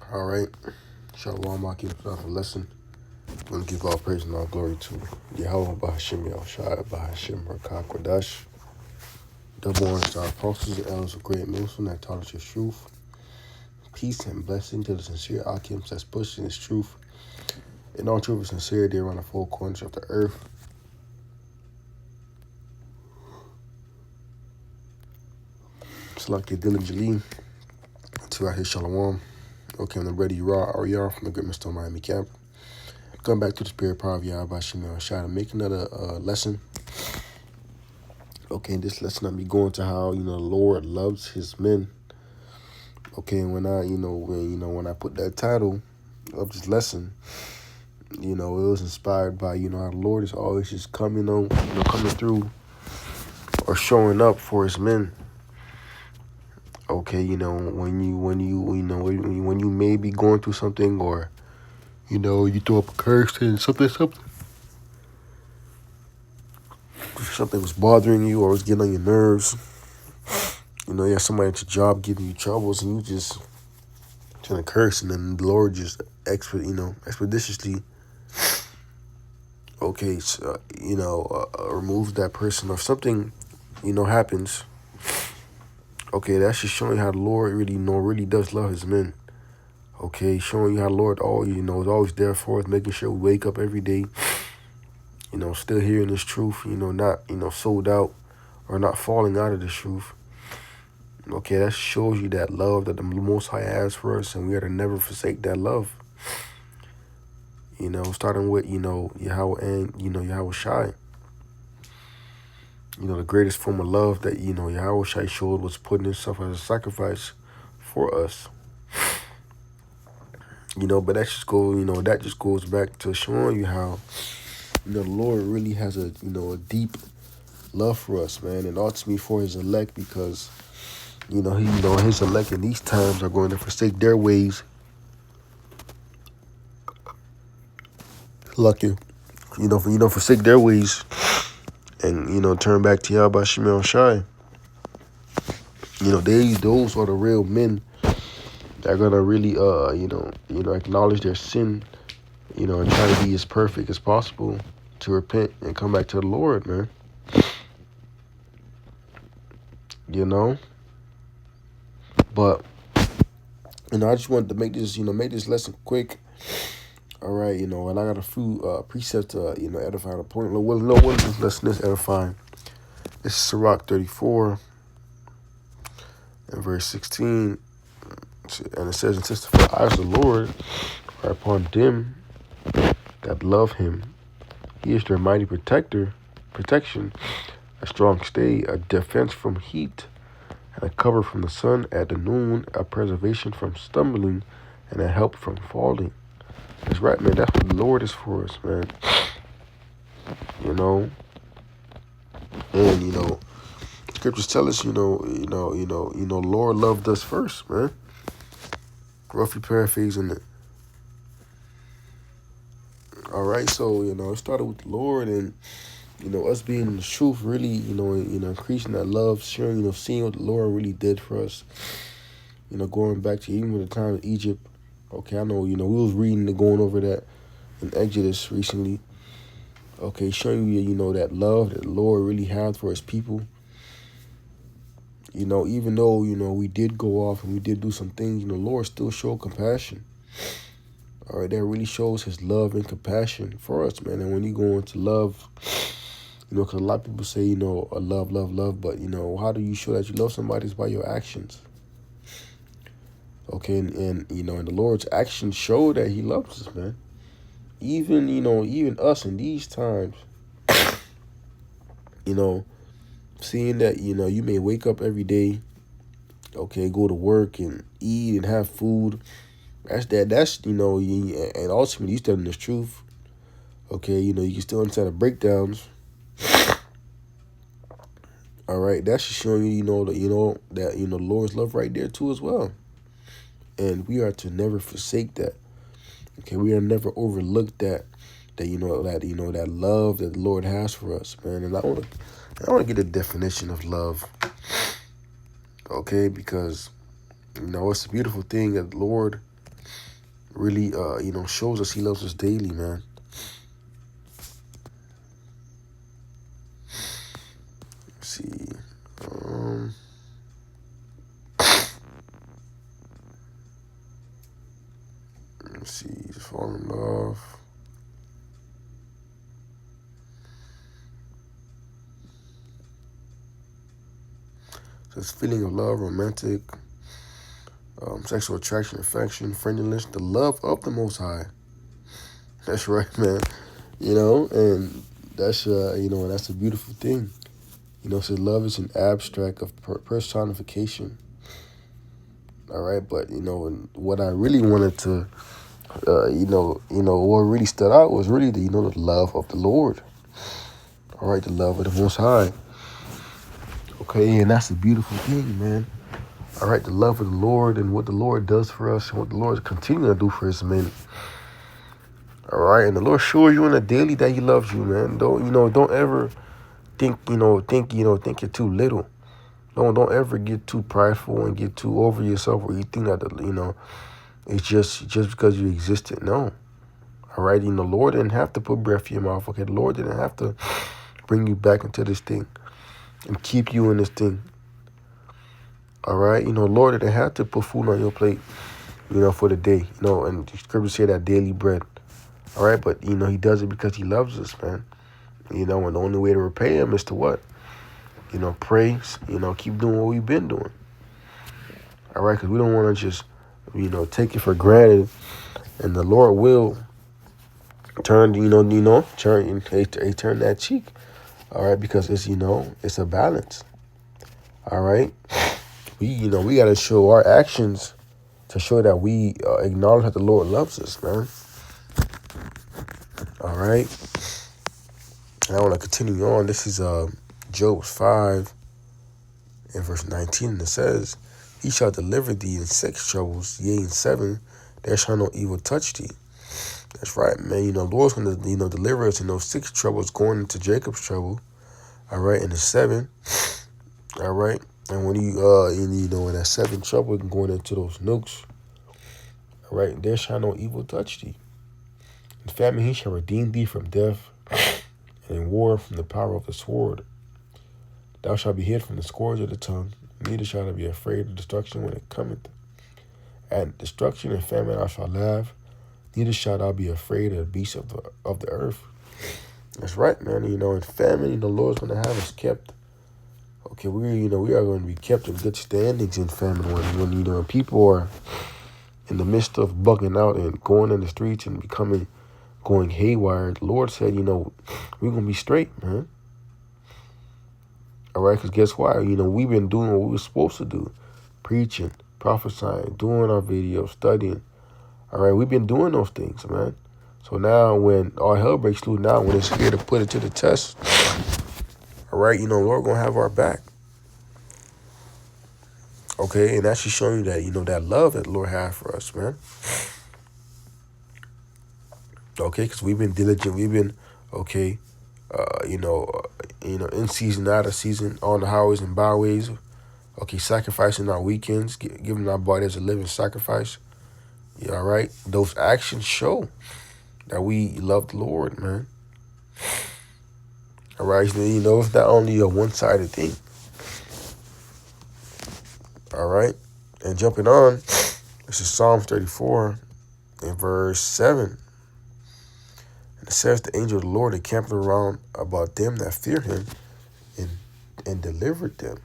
All right. Shalom, Akim, for a lesson. I'm going to give all praise and all glory to Yahweh, Bahashim, Yahushua, Bahashim, Rakah, Kodash. Double honors to our apostles and elders of great Muslim that taught us his truth. Peace and blessing to the sincere Akims that's pushing his truth and all truth and sincerity around the four corners of the earth. Salaki Dylan Jalee, to Rahis Shalom. Okay, I'm the ready Ra Ariar from the Great Mr. Miami camp. Going back to the spirit power of Yahweh Bahashim, Yahushua, to make another lesson. Okay, in this lesson I'll be going to how, the Lord loves his men. Okay, and when I put that title of this lesson, it was inspired by, how the Lord is always just coming through or showing up for his men. Okay, when you may be going through something, or, you throw up a curse and something was bothering you or was getting on your nerves. You have somebody at your job giving you troubles, and you just trying to curse, and then the Lord just expeditiously, removes that person, or something, happens. Okay, that's just showing how the Lord really does love his men. Okay, showing you how the Lord is always there for us, making sure we wake up every day, still hearing this truth, not, sold out or not falling out of this truth. Okay, that shows you that love that the Most High has for us, and we are to never forsake that love. Starting with, Yahweh and, Yahweh Shai. The greatest form of love that, Yahweh Shai showed was putting himself as a sacrifice for us. But that just goes back to showing you how, the Lord really has a deep love for us, man, and ultimately for his elect, because, his elect in these times are going to forsake their ways. Lucky, forsake their ways and, turn back to Yahweh Shemel Shai. Those are the real men that are gonna really, acknowledge their sin, and try to be as perfect as possible to repent and come back to the Lord, man. But, I just wanted to make this lesson quick. All right, and I got a few precepts to, edify the point. Well, no, what is this lesson is edifying? This is Sirach 34 and verse 16. And it says, "And since the eyes of the Lord are upon them that love him, he is their mighty protection, a strong stay, a defense from heat, and a cover from the sun at the noon, a preservation from stumbling, and a help from falling." That's right, man. That's what the Lord is for us, man. And scriptures tell us, Lord loved us first, man. Roughly paraphrasing it. All right, so it started with the Lord, and us being in the truth, really, increasing that love, sharing, seeing what the Lord really did for us. Going back to even the time of Egypt. Okay, I know, we was reading and going over that in Exodus recently. Okay, showing you, that love that the Lord really had for his people. Even though, we did go off and we did do some things, the Lord still showed compassion. All right, that really shows his love and compassion for us, man. And when you go into love, because a lot of people say, love, but, how do you show that you love somebody? Is by your actions. Okay, and the Lord's actions show that he loves us, man. Even us in these times, seeing that, you may wake up every day, okay, go to work and eat and have food. That's, and ultimately you telling the truth. Okay, you can still understand the breakdowns. All right, that's just showing you, that the Lord's love right there too as well. And we are to never forsake that. Okay, we are never overlook that love that the Lord has for us, man. And I want to get a definition of love. Okay, because it's a beautiful thing that the Lord, really, shows us he loves us daily, man. Let's see. Um, let's see. Just fall in love. This feeling of love, romantic, sexual attraction, affection, friendliness, the love of the Most High. That's right, man. And that's a beautiful thing. So love is an abstract of personification. All right, but and what I really wanted to, what really stood out was really the love of the Lord. All right, the love of the Most High. Okay, and that's a beautiful thing, man. All right, the love of the Lord and what the Lord does for us and what the Lord is continuing to do for us, man. All right, and the Lord shows you on a daily that He loves you, man. Don't ever think you're too little. Don't ever get too prideful and get too over yourself where you think that it's just because you existed. No. All right, the Lord didn't have to put breath in your mouth. Okay, the Lord didn't have to bring you back into this thing and keep you in this thing. All right, Lord didn't have to put food on your plate, for the day, and the scriptures say that daily bread. All right, but He does it because He loves us, man. And the only way to repay Him is to what? Pray. Keep doing what we've been doing. All right, because we don't want to just take it for granted, and the Lord will turn turn that cheek. All right, because it's a balance. All right, we got to show our actions to show that we acknowledge that the Lord loves us, man. All right, and I want to continue on. This is Job 5 and verse 19, and it says, He shall deliver thee in 6 troubles, yea, in 7, there shall no evil touch thee. That's right, man. The Lord's going to deliver us in those 6 troubles, going into Jacob's trouble. All right, and the 7. All right, and when in that 7 trouble, going into those nooks. All right, there shall no evil touch thee. In famine He shall redeem thee from death, and in war from the power of the sword. Thou shalt be hid from the scourge of the tongue, neither shalt thou be afraid of destruction when it cometh. At destruction and famine thou shalt laugh, neither shalt thou be afraid of the beasts of the earth. That's right, man. In famine, the Lord's going to have us kept. Okay, we are going to be kept in good standings in famine when people are in the midst of bugging out and going in the streets and going haywire. The Lord said, we're going to be straight, man. All right, because guess why? We've been doing what we were supposed to do. Preaching, prophesying, doing our videos, studying. All right, we've been doing those things, man. So now when all hell breaks loose, now when it's here to put it to the test, all right, Lord going to have our back. Okay, and that's just showing you that, that love that the Lord has for us, man. Okay, because we've been diligent. We've been, okay, in season, out of season, on the highways and byways. Okay, sacrificing our weekends, giving our body as a living sacrifice. Yeah, all right. Those actions show that we love the Lord, man. All right, it's not only a one-sided thing. All right, and jumping on, this is Psalms 34 and verse 7. And it says, the angel of the Lord encamped around about them that fear Him and delivered them.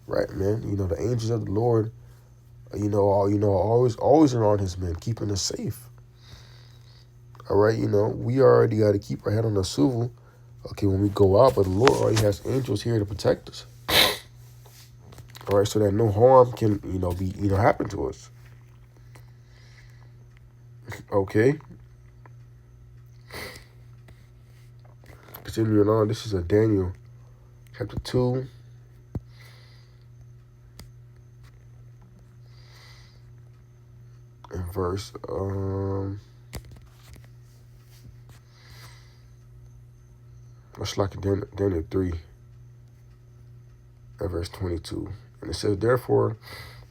Right, man. The angels of the Lord, always around His men, keeping us safe. All right, we already got to keep our head on the swivel, okay, when we go out, but the Lord already has angels here to protect us. All right, so that no harm can, happen to us. Okay. Continuing on, this is a Daniel chapter 2. And verse, much like Daniel 3, at verse 22. And it says, therefore,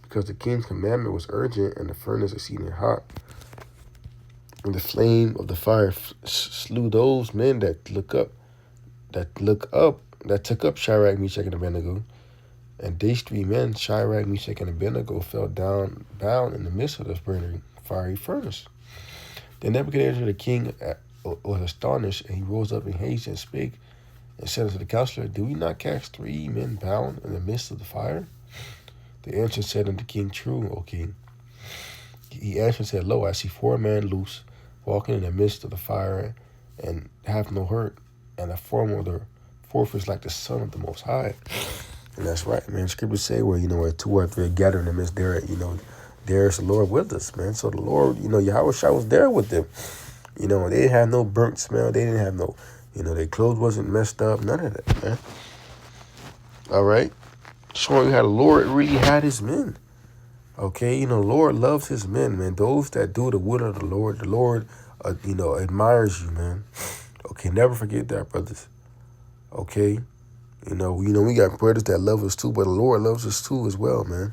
because the king's commandment was urgent and the furnace exceeding hot, And the flame of the fire slew those men that took up Shadrach, Meshach, and Abednego. And these 3 men, Shadrach, Meshach, and Abednego, fell down bound in the midst of this burning fiery furnace. Then Nebuchadnezzar the king was astonished, and he rose up in haste and spake, and said unto the counselor, Did we not cast 3 men bound in the midst of the fire? The answer said unto the king, True, O king. He answered and said, Lo, I see 4 men loose, walking in the midst of the fire, and have no hurt, and the form of the fourth is like the Son of the Most High. And that's right, man. Scriptures say where, where 2 or 3 are gathered in the midst there, there's the Lord with us, man. So the Lord, Yahweh Shai was there with them. They didn't have no burnt smell. They didn't have no, their clothes wasn't messed up. None of that, man. All right? Showing you how the Lord really had his men. Okay? The Lord loves his men, man. Those that do the will of the Lord admires you, man. Okay? Never forget that, brothers. Okay? We got brothers that love us too, but the Lord loves us too as well, man.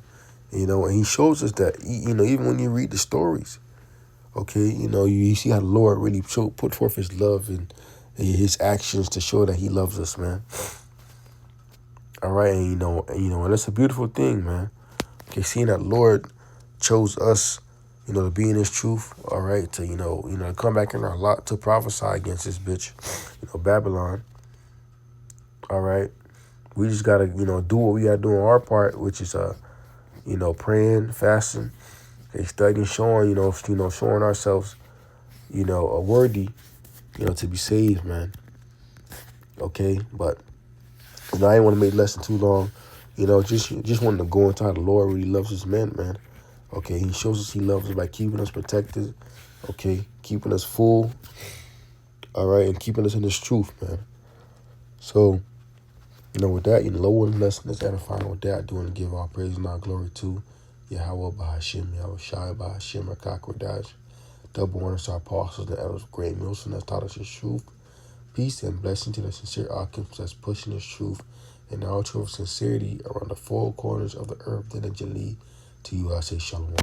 And he shows us that, even when you read the stories, okay, you see how the Lord really put forth his love and his actions to show that he loves us, man. All right, and that's a beautiful thing, man. Okay, seeing that Lord chose us, to be in his truth, all right, to come back in our lot to prophesy against this bitch, Babylon. All right. We just gotta, do what we gotta do on our part, which is praying, fasting, studying, showing, showing ourselves, worthy, to be saved, man. Okay, but I didn't want to make the lesson too long. Just wanted to go into how the Lord really loves his men, man. Okay, he shows us he loves us by keeping us protected, okay, keeping us full, all right, and keeping us in his truth, man. So, with that, Lord, one lesson is edifying. With that, I do want to give all praise and all glory to Yahweh Bahashim, Yahweh Shai Bahashim, Rakakwadash. Double honor to our apostles and elders of great Milson that's taught us his truth. Peace and blessing to the sincere occupants that's pushing his truth and the altar of sincerity around the four corners of the earth. Then a Jali to you, I say Shalom.